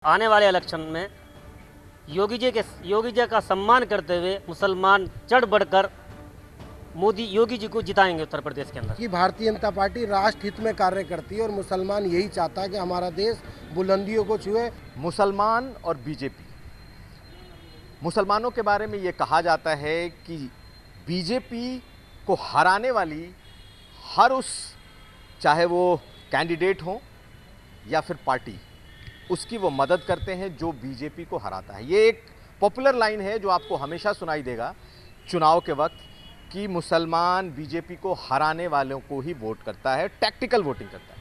आने वाले इलेक्शन में योगी जी का सम्मान करते हुए मुसलमान चढ़ बढ़कर योगी जी को जिताएंगे उत्तर प्रदेश के अंदर। कि भारतीय जनता पार्टी राष्ट्र हित में कार्य करती है और मुसलमान यही चाहता है कि हमारा देश बुलंदियों को छुए। मुसलमान और बीजेपी, मुसलमानों के बारे में ये कहा जाता है कि बीजेपी को हराने वाली हर उस, चाहे वो कैंडिडेट हो या फिर पार्टी, उसकी वो मदद करते हैं जो बीजेपी को हराता है। ये एक पॉपुलर लाइन है जो आपको हमेशा सुनाई देगा चुनाव के वक्त कि मुसलमान बीजेपी को हराने वालों को ही वोट करता है, टैक्टिकल वोटिंग करता है।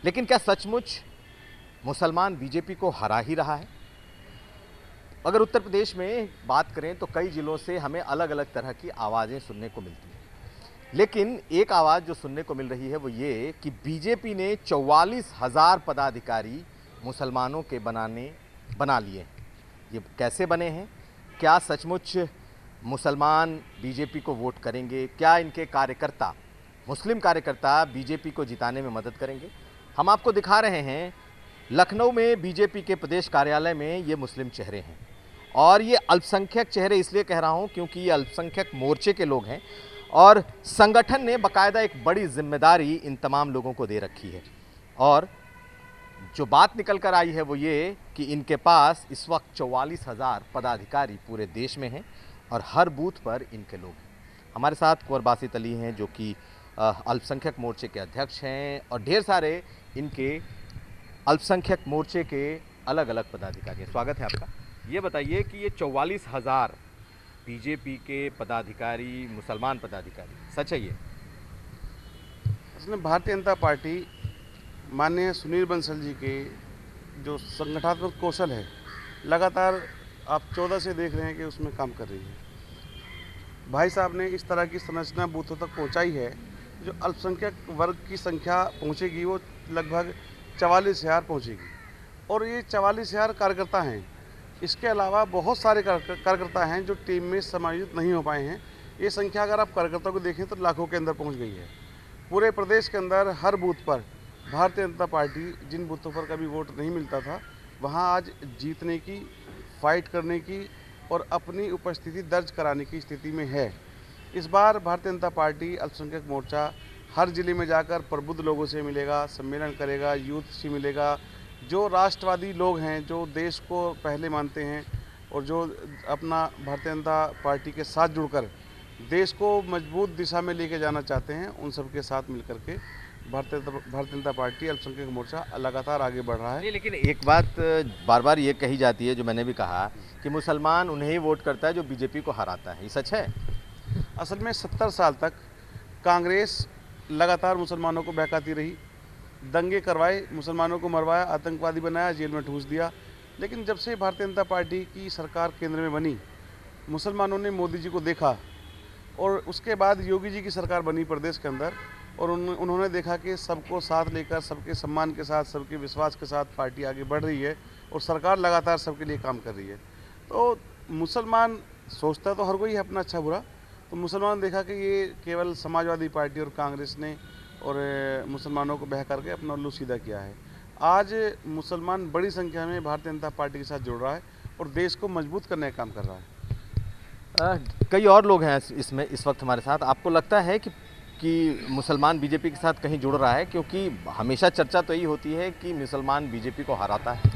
लेकिन क्या सचमुच मुसलमान बीजेपी को हरा ही रहा है? अगर उत्तर प्रदेश में बात करें तो कई जिलों से हमें अलग अलग तरह की आवाज़ें सुनने को मिलती हैं, लेकिन एक आवाज़ जो सुनने को मिल रही है वो ये कि बीजेपी ने 44,000 पदाधिकारी मुसलमानों के बना लिए हैं। ये कैसे बने हैं? क्या सचमुच मुसलमान बीजेपी को वोट करेंगे? क्या इनके कार्यकर्ता, मुस्लिम कार्यकर्ता बीजेपी को जिताने में मदद करेंगे? हम आपको दिखा रहे हैं लखनऊ में बीजेपी के प्रदेश कार्यालय में ये मुस्लिम चेहरे हैं, और ये अल्पसंख्यक चेहरे इसलिए कह रहा हूँ क्योंकि ये अल्पसंख्यक मोर्चे के लोग हैं और संगठन ने बाकायदा एक बड़ी जिम्मेदारी इन तमाम लोगों को दे रखी है। और जो बात निकल कर आई है वो ये कि इनके पास इस वक्त 44,000 पदाधिकारी पूरे देश में हैं और हर बूथ पर इनके लोग हैं। हमारे साथ कुंवर बासित अली हैं जो कि अल्पसंख्यक मोर्चे के अध्यक्ष हैं, और ढेर सारे इनके अल्पसंख्यक मोर्चे के अलग अलग पदाधिकारी हैं। स्वागत है आपका। ये बताइए कि ये 44,000 बीजेपी के पदाधिकारी, मुसलमान पदाधिकारी, सच है ये? इसमें भारतीय जनता पार्टी माननीय सुनील बंसल जी के जो संगठनात्मक कौशल है, लगातार आप 14 से देख रहे हैं कि उसमें काम कर रही है। भाई साहब ने इस तरह की संरचना बूथों तक पहुंचाई है, जो अल्पसंख्यक वर्ग की संख्या पहुंचेगी वो लगभग 44,000 पहुंचेगी, और ये 44,000 कार्यकर्ता हैं। इसके अलावा बहुत सारे कार्यकर्ता हैं जो टीम में समायोजित नहीं हो पाए हैं। ये संख्या अगर आप कार्यकर्ताओं को देखें तो लाखों के अंदर पहुँच गई है। पूरे प्रदेश के अंदर हर बूथ पर भारतीय जनता पार्टी, जिन बूथों पर कभी वोट नहीं मिलता था, वहां आज जीतने की, फाइट करने की और अपनी उपस्थिति दर्ज कराने की स्थिति में है। इस बार भारतीय जनता पार्टी अल्पसंख्यक मोर्चा हर जिले में जाकर प्रबुद्ध लोगों से मिलेगा, सम्मेलन करेगा, यूथ से मिलेगा, जो राष्ट्रवादी लोग हैं, जो देश को पहले मानते हैं और जो अपना भारतीय जनता पार्टी के साथ जुड़कर देश को मजबूत दिशा में लेके जाना चाहते हैं, उन सबके साथ मिलकर के भारतीय जनता पार्टी अल्पसंख्यक मोर्चा लगातार आगे बढ़ रहा है। नहीं, लेकिन एक बात बार बार ये कही जाती है, जो मैंने भी कहा, कि मुसलमान उन्हें ही वोट करता है जो बीजेपी को हराता है। ये सच है? असल में 70 साल तक कांग्रेस लगातार मुसलमानों को बहकाती रही, दंगे करवाए, मुसलमानों को मरवाया, आतंकवादी बनाया, जेल में ठूस दिया। लेकिन जब से भारतीय जनता पार्टी की सरकार केंद्र में बनी, मुसलमानों ने मोदी जी को देखा, और उसके बाद योगी जी की सरकार बनी प्रदेश के अंदर, और उन्होंने देखा कि सबको साथ लेकर, सबके सम्मान के साथ, सबके विश्वास के साथ पार्टी आगे बढ़ रही है और सरकार लगातार सबके लिए काम कर रही है। तो मुसलमान सोचता तो हर कोई है अपना अच्छा बुरा, तो मुसलमान ने देखा कि ये केवल समाजवादी पार्टी और कांग्रेस ने और मुसलमानों को बह करके अपना उल्लू सीधा किया है। आज मुसलमान बड़ी संख्या में भारतीय जनता पार्टी के साथ जुड़ रहा है और देश को मजबूत करने का काम कर रहा है। कई और लोग हैं इसमें इस वक्त हमारे साथ। आपको लगता है कि मुसलमान बीजेपी के साथ कहीं जुड़ रहा है? क्योंकि हमेशा चर्चा तो यही होती है कि मुसलमान बीजेपी को हराता है।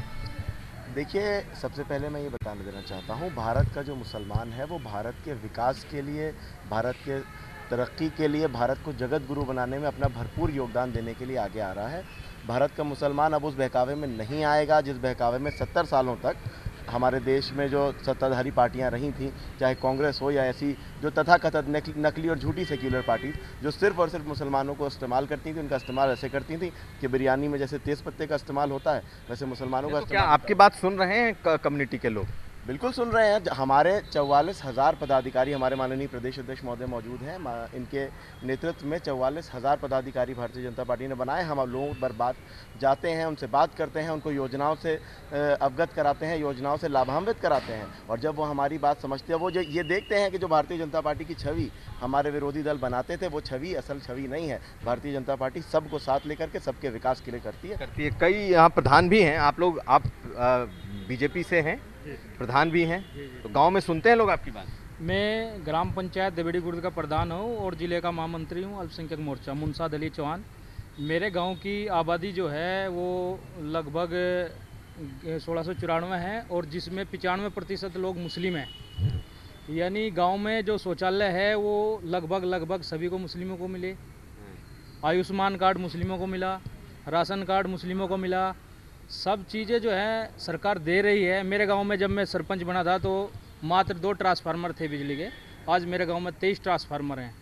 देखिए, सबसे पहले मैं ये बताना देना चाहता हूँ, भारत का जो मुसलमान है वो भारत के विकास के लिए, भारत के तरक्की के लिए, भारत को जगत गुरु बनाने में अपना भरपूर योगदान देने के लिए आगे आ रहा है। भारत का मुसलमान अब उस बहकावे में नहीं आएगा जिस बहकावे में 70 सालों तक हमारे देश में जो सत्ताधारी पार्टियां रही थी, चाहे कांग्रेस हो या ऐसी जो तथाकथित नकली और झूठी सेक्युलर पार्टीज जो सिर्फ और सिर्फ मुसलमानों को इस्तेमाल करती थी। उनका इस्तेमाल ऐसे करती थी कि बिरयानी में जैसे तेज़ पत्ते का इस्तेमाल होता है, वैसे मुसलमानों का तो क्या आपकी बात सुन रहे हैं कम्युनिटी के लोग? बिल्कुल सुन रहे हैं। हमारे 44,000 पदाधिकारी हमारे माननीय प्रदेश अध्यक्ष महोदय मौजूद हैं। इनके नेतृत्व में 44,000 पदाधिकारी भारतीय जनता पार्टी ने बनाए। हम लोगों पर बात जाते हैं, उनसे बात करते हैं, उनको योजनाओं से अवगत कराते हैं, योजनाओं से लाभान्वित कराते हैं। और जब वो हमारी बात समझते हैं, वो ये देखते हैं कि जो भारतीय जनता पार्टी की छवि हमारे विरोधी दल बनाते थे, वो छवि असल छवि नहीं है। भारतीय जनता पार्टी सबको साथ लेकर के सबके विकास के लिए करती है। कई यहाँ प्रधान भी हैं, आप बीजेपी से हैं, प्रधान भी हैं, तो गांव में सुनते हैं लोग आपकी बात? मैं ग्राम पंचायत देवड़ी गुर्द का प्रधान हूँ और ज़िले का महामंत्री हूँ अल्पसंख्यक मोर्चा मुंसाद अली चौहान। मेरे गांव की आबादी जो है वो लगभग 1694 है और जिसमें 95% लोग मुस्लिम हैं। यानी गांव में जो शौचालय है वो लगभग सभी को मुस्लिमों को मिले, आयुष्मान कार्ड मुस्लिमों को मिला, राशन कार्ड मुस्लिमों को मिला, सब चीज़ें जो है सरकार दे रही है। मेरे गांव में जब मैं सरपंच बना था तो मात्र 2 ट्रांसफार्मर थे बिजली के, आज मेरे गांव में 23 ट्रांसफार्मर हैं।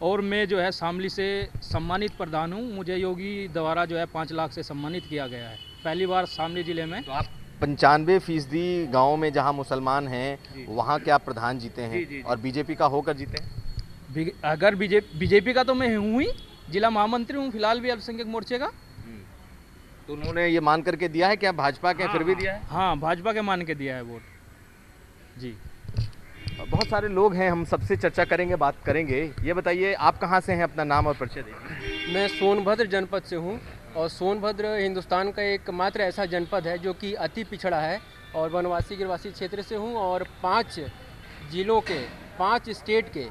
और मैं जो है शामली से सम्मानित प्रधान हूं। मुझे योगी द्वारा जो है 5 लाख से सम्मानित किया गया है, पहली बार शामली ज़िले में। तो आप 95% गाँव में जहाँ मुसलमान हैं वहाँ के आप प्रधान जीते हैं? जी। और बीजेपी का होकर जीते हैं? अगर बीजेपी का तो मैं हूँ ही, जिला महामंत्री हूँ फिलहाल भी अल्पसंख्यक मोर्चे का। तो उन्होंने ये मान करके दिया है कि आप भाजपा के फिर भी दिया है? हाँ, भाजपा के मान के दिया है वोट जी। बहुत सारे लोग हैं, हम सबसे चर्चा करेंगे, बात करेंगे। ये बताइए आप कहाँ से हैं, अपना नाम और परिचय दीजिए। मैं सोनभद्र जनपद से हूँ और सोनभद्र हिंदुस्तान का एकमात्र ऐसा जनपद है जो कि अति पिछड़ा है और वनवासी गिरवासी क्षेत्र से हूँ और 5 जिलों के 5 स्टेट के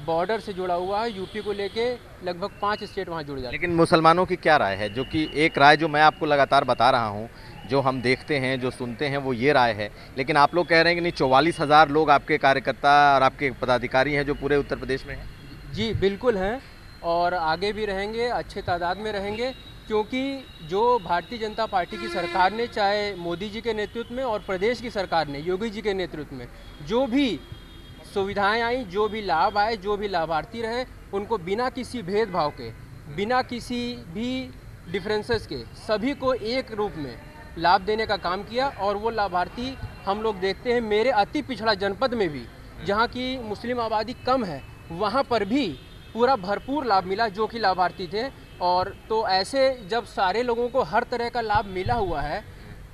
बॉर्डर से जुड़ा हुआ है। यूपी को लेके लगभग 5 स्टेट वहाँ जुड़ जाते हैं। लेकिन मुसलमानों की क्या राय है? जो कि एक राय जो मैं आपको लगातार बता रहा हूँ, जो हम देखते हैं, जो सुनते हैं, वो ये राय है। लेकिन आप लोग कह रहे हैं कि नहीं, 44,000 लोग आपके कार्यकर्ता और आपके पदाधिकारी हैं जो पूरे उत्तर प्रदेश में हैं। जी बिल्कुल हैं और आगे भी रहेंगे, अच्छे तादाद में रहेंगे, क्योंकि जो भारतीय जनता पार्टी की सरकार ने, चाहे मोदी जी के नेतृत्व में और प्रदेश की सरकार ने योगी जी के नेतृत्व में जो भी सुविधाएं आई, जो भी लाभ आए, जो भी लाभार्थी रहे, उनको बिना किसी भेदभाव के, बिना किसी भी डिफरेंसेस के सभी को एक रूप में लाभ देने का काम किया। और वो लाभार्थी हम लोग देखते हैं मेरे अति पिछड़ा जनपद में भी, जहाँ की मुस्लिम आबादी कम है, वहाँ पर भी पूरा भरपूर लाभ मिला जो कि लाभार्थी थे। और तो ऐसे जब सारे लोगों को हर तरह का लाभ मिला हुआ है,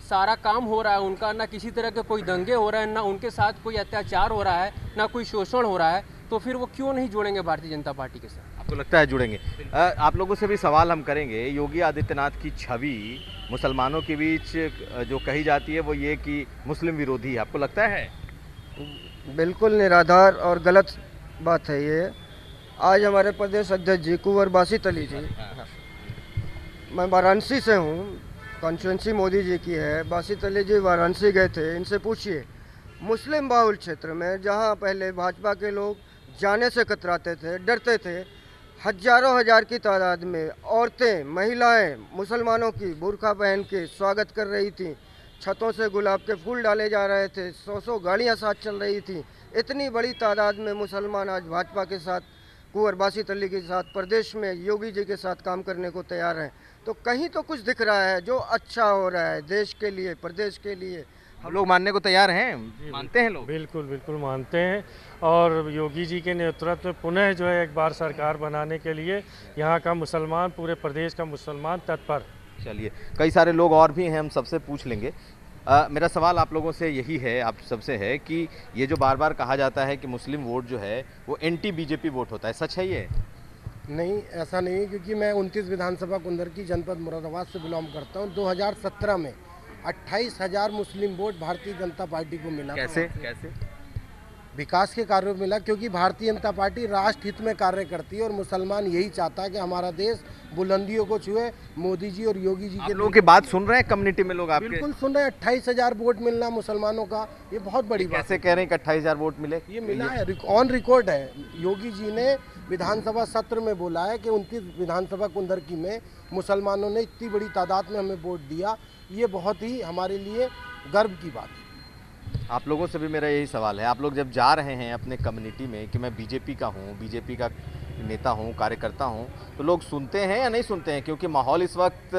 सारा काम हो रहा है उनका, ना किसी तरह के कोई दंगे हो रहे हैं, ना उनके साथ कोई अत्याचार हो रहा है, ना कोई शोषण हो रहा है, तो फिर वो क्यों नहीं जुड़ेंगे भारतीय जनता पार्टी के साथ? आपको लगता है जुड़ेंगे? आप लोगों से भी सवाल हम करेंगे। योगी आदित्यनाथ की छवि मुसलमानों के बीच जो कही जाती है वो ये कि मुस्लिम विरोधी है, आपको लगता है? बिल्कुल निराधार और गलत बात है ये। आज हमारे प्रदेश अध्यक्ष जी कुंवर बासित अली जी, मैं वाराणसी से हूँ, कॉन्स्टिट्यूंसी मोदी जी की है। बासित अली जी वाराणसी गए थे, इनसे पूछिए मुस्लिम बाहुल क्षेत्र में जहाँ पहले भाजपा के लोग जाने से कतराते थे, डरते थे, हजारों हजार की तादाद में औरतें, महिलाएं मुसलमानों की बुर्का पहन के स्वागत कर रही थी, छतों से गुलाब के फूल डाले जा रहे थे, 100 गाड़ियाँ साथ चल रही थी। इतनी बड़ी तादाद में मुसलमान आज भाजपा के साथ, कुंवर बासित अली के साथ, प्रदेश में योगी जी के साथ काम करने को तैयार हैं। तो कहीं तो कुछ दिख रहा है जो अच्छा हो रहा है देश के लिए, प्रदेश के लिए। हम लोग मानने को तैयार हैं, मानते हैं लोग? बिल्कुल मानते हैं। और योगी जी के नेतृत्व में पुनः जो है एक बार सरकार बनाने के लिए यहाँ का मुसलमान, पूरे प्रदेश का मुसलमान तत्पर। चलिए, कई सारे लोग और भी हैं, हम सबसे पूछ लेंगे। मेरा सवाल आप लोगों से यही है, आप सबसे है कि ये जो बार बार कहा जाता है कि मुस्लिम वोट जो है वो एंटी बीजेपी वोट होता है, सच है ये? नहीं, ऐसा नहीं है, क्योंकि मैं 29 विधानसभा कुंदर की जनपद मुरादाबाद से बिलोंग करता हूँ। 2017 में 28,000 मुस्लिम वोट भारतीय जनता पार्टी को मिला। कैसे? विकास के कार्यों में मिला, क्योंकि भारतीय जनता पार्टी राष्ट्र हित में कार्य करती है और मुसलमान यही चाहता है कि हमारा देश बुलंदियों को छुए। मोदी जी और योगी जी के लोगों की बात सुन रहे हैं कम्युनिटी में लोग आपके? बिल्कुल सुन रहे हैं। 28,000 वोट मिलना मुसलमानों का, ये बहुत बड़ी बात है। कैसे कह रहे हैं कि 28,000 वोट मिले? ये मिला है, ऑन रिकॉर्ड है। योगी जी ने विधानसभा सत्र में बोला है कि 29 विधानसभा कुंदरकी में मुसलमानों ने इतनी बड़ी तादाद में हमें वोट दिया। ये बहुत ही हमारे लिए गर्व की बात है। आप लोगों से भी मेरा यही सवाल है, आप लोग जब जा रहे हैं अपने कम्युनिटी में कि मैं बीजेपी का हूँ, बीजेपी का नेता हूँ, कार्यकर्ता हूँ, तो लोग सुनते हैं या नहीं सुनते हैं? क्योंकि माहौल इस वक्त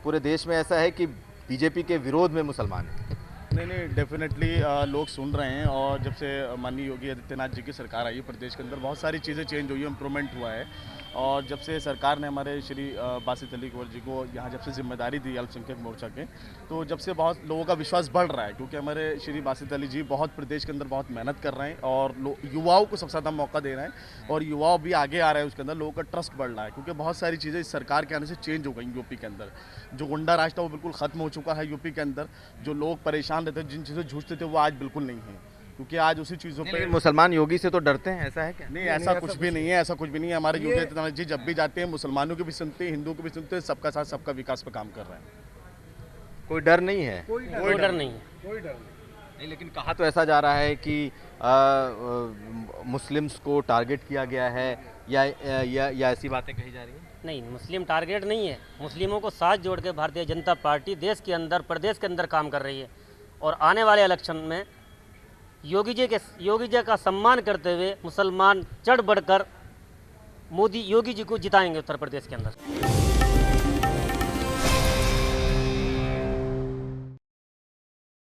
पूरे देश में ऐसा है कि बीजेपी के विरोध में मुसलमान हैं। नहीं डेफिनेटली लोग सुन रहे हैं, और जब से माननीय योगी आदित्यनाथ जी की सरकार आई है प्रदेश के अंदर बहुत सारी चीज़ें चेंज हुई है, इम्प्रूवमेंट हुआ है। और जब से सरकार ने हमारे श्री बासित अली कुंवर जी को यहाँ जब से जिम्मेदारी दी अल्पसंख्यक मोर्चा के, तो जब से बहुत लोगों का विश्वास बढ़ रहा है, क्योंकि हमारे श्री बासित अली जी बहुत प्रदेश के अंदर बहुत मेहनत कर रहे हैं और युवाओं को सबसे ज़्यादा मौका दे रहे हैं, और युवा भी आगे आ रहे हैं, उसके अंदर लोगों का ट्रस्ट बढ़ रहा है, क्योंकि बहुत सारी चीज़ें इस सरकार के आने से चेंज हो गई यूपी के अंदर। जो गुंडा राज था वो बिल्कुल ख़त्म हो चुका है यूपी के अंदर। जो लोग परेशान रहते, जिन चीज़ों जूझते थे, वो आज बिल्कुल नहीं है, क्योंकि आज उसी चीज़ों पे मुसलमान योगी से तो डरते हैं, ऐसा है क्या? नहीं, ऐसा कुछ भी नहीं है, ऐसा कुछ भी नहीं है। हमारे योगी आदित्यनाथ जी जब भी जाते हैं मुसलमानों को भी सुनते हैं, हिंदुओं को भी सुनते हैं, सबका साथ सबका विकास पे काम कर रहे हैं। कोई डर नहीं है? कोई डर नहीं है। नहीं, लेकिन कहा तो ऐसा जा रहा है कि मुस्लिम्स को टारगेट किया गया है, या ऐसी बातें कही जा रही हैं? नहीं, मुस्लिम टारगेट नहीं है। मुस्लिमों को साथ जोड़ के भारतीय जनता पार्टी देश के अंदर, प्रदेश के अंदर काम कर रही है, और आने वाले इलेक्शन में योगी जी का सम्मान करते हुए मुसलमान चढ़ बढ़कर योगी जी को जिताएंगे उत्तर प्रदेश के अंदर।